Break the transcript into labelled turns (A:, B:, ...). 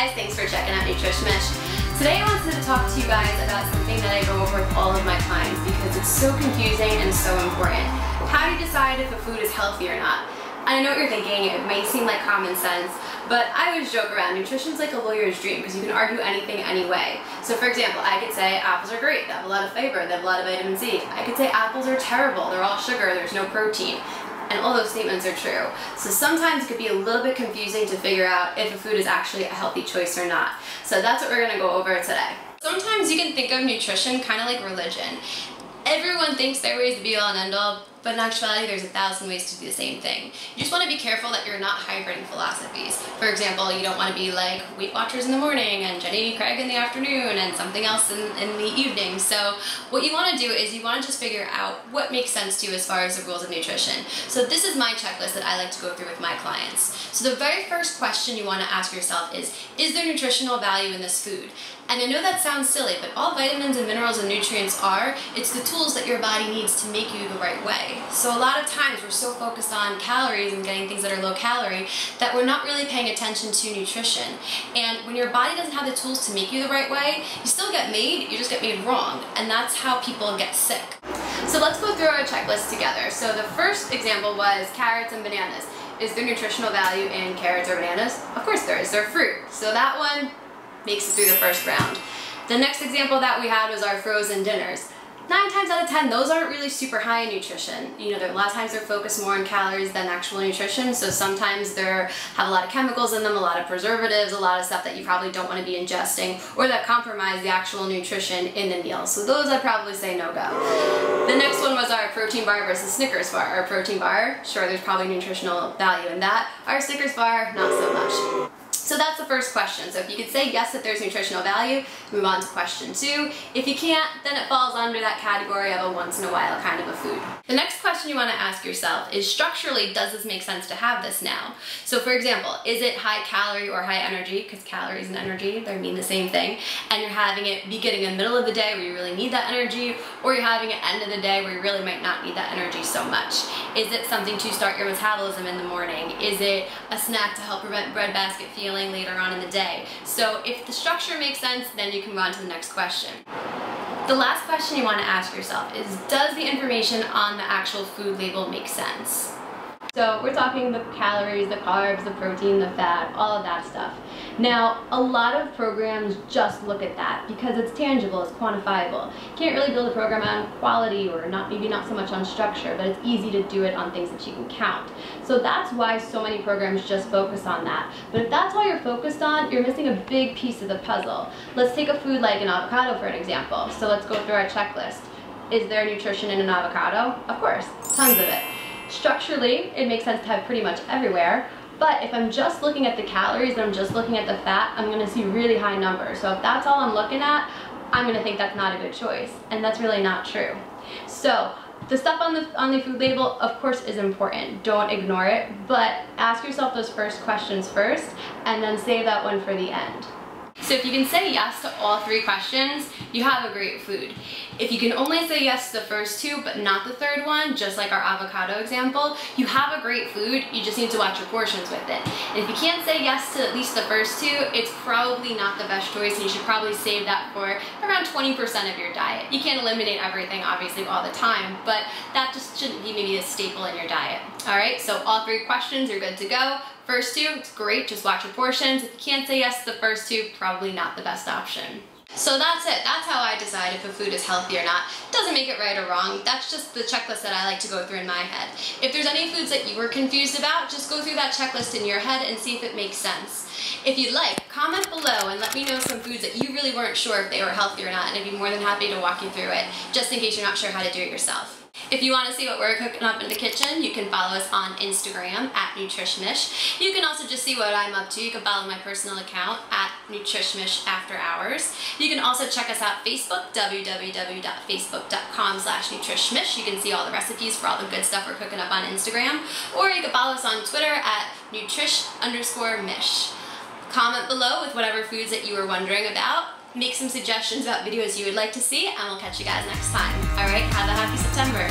A: guys, thanks for checking out Nutrish Mish. Today I wanted to talk to you guys about something that I go over with all of my clients because it's so confusing and so important. How do you decide if a food is healthy or not? And I know what you're thinking, it may seem like common sense, but I always joke around, nutrition's like a lawyer's dream because you can argue anything anyway. So for example, I could say apples are great, they have a lot of fiber, they have a lot of vitamin C. I could say apples are terrible, they're all sugar, there's no protein. And all those statements are true. So sometimes it could be a little bit confusing to figure out if a food is actually a healthy choice or not. So that's what we're gonna go over today. Sometimes you can think of nutrition kind of like religion. Everyone thinks their way is the be-all and end-all, but in actuality there's 1,000 ways to do the same thing. You just want to be careful that you're not hybriding philosophies. For example, you don't want to be like Weight Watchers in the morning and Jenny Craig in the afternoon and something else in the evening. So what you want to do is you want to just figure out what makes sense to you as far as the rules of nutrition. So this is my checklist that I like to go through with my clients. So the very first question you want to ask yourself is there nutritional value in this food? And I know that sounds silly, but all vitamins and minerals and nutrients it's the tools that your body needs to make you the right way. So a lot of times we're so focused on calories and getting things that are low calorie that we're not really paying attention to nutrition. And when your body doesn't have the tools to make you the right way, you still get made, you just get made wrong. And that's how people get sick. So let's go through our checklist together. So the first example was carrots and bananas. Is there nutritional value in carrots or bananas? Of course there is, they're fruit. So that one makes it through the first round. The next example that we had was our frozen dinners. 9 times out of 10, those aren't really super high in nutrition. You know, a lot of times they're focused more on calories than actual nutrition, so sometimes they have a lot of chemicals in them, a lot of preservatives, a lot of stuff that you probably don't want to be ingesting, or that compromise the actual nutrition in the meal. So those I'd probably say no-go. The next one was our protein bar versus Snickers bar. Our protein bar, sure, there's probably nutritional value in that. Our Snickers bar, not so much. So that's the first question. So if you could say yes that there's nutritional value, move on to question 2. If you can't, then it falls under that category of a once in a while kind of a food. The next question you want to ask yourself is structurally, does this make sense to have this now? So for example, is it high calorie or high energy? Because calories and energy, they mean the same thing. And you're having it beginning in the middle of the day where you really need that energy, or you're having it end of the day where you really might not need that energy so much. Is it something to start your metabolism in the morning? Is it a snack to help prevent breadbasket feeling later on in the day? So if the structure makes sense, then you can move on to the next question. The last question you want to ask yourself is, does the information on the actual food label make sense? So we're talking the calories, the carbs, the protein, the fat, all of that stuff. Now, a lot of programs just look at that because it's tangible, it's quantifiable. You can't really build a program on quality or maybe not so much on structure, but it's easy to do it on things that you can count. So that's why so many programs just focus on that. But if that's all you're focused on, you're missing a big piece of the puzzle. Let's take a food like an avocado for an example. So let's go through our checklist. Is there nutrition in an avocado? Of course, tons of it. Structurally, it makes sense to have pretty much everywhere, but if I'm just looking at the calories and I'm just looking at the fat, I'm going to see really high numbers. So if that's all I'm looking at, I'm going to think that's not a good choice, and that's really not true. So the stuff on the food label, of course, is important. Don't ignore it, but ask yourself those first questions first, and then save that one for the end. So if you can say yes to all 3 questions, you have a great food. If you can only say yes to the first 2 but not the third one, just like our avocado example, you have a great food, you just need to watch your portions with it. And if you can't say yes to at least the first 2, it's probably not the best choice, and you should probably save that for around 20% of your diet. You can't eliminate everything, obviously, all the time, but that just shouldn't be maybe a staple in your diet. Alright, so all 3 questions, you're good to go. First 2, it's great, just watch your portions. If you can't say yes to the first 2, probably not the best option. So that's it. That's how I decide if a food is healthy or not. Doesn't make it right or wrong. That's just the checklist that I like to go through in my head. If there's any foods that you were confused about, just go through that checklist in your head and see if it makes sense. If you'd like, comment below and let me know some foods that you really weren't sure if they were healthy or not, and I'd be more than happy to walk you through it, just in case you're not sure how to do it yourself. If you want to see what we're cooking up in the kitchen, you can follow us on Instagram at Nutrish Mish. You can also just see what I'm up to. You can follow my personal account at Nutrish Mish After Hours. You can also check us out Facebook, www.facebook.com/NutrishMish. You can see all the recipes for all the good stuff we're cooking up on Instagram. Or you can follow us on Twitter at Nutrish_Mish. Comment below with whatever foods that you were wondering about. Make some suggestions about videos you would like to see, and we'll catch you guys next time. Alright, have a happy September.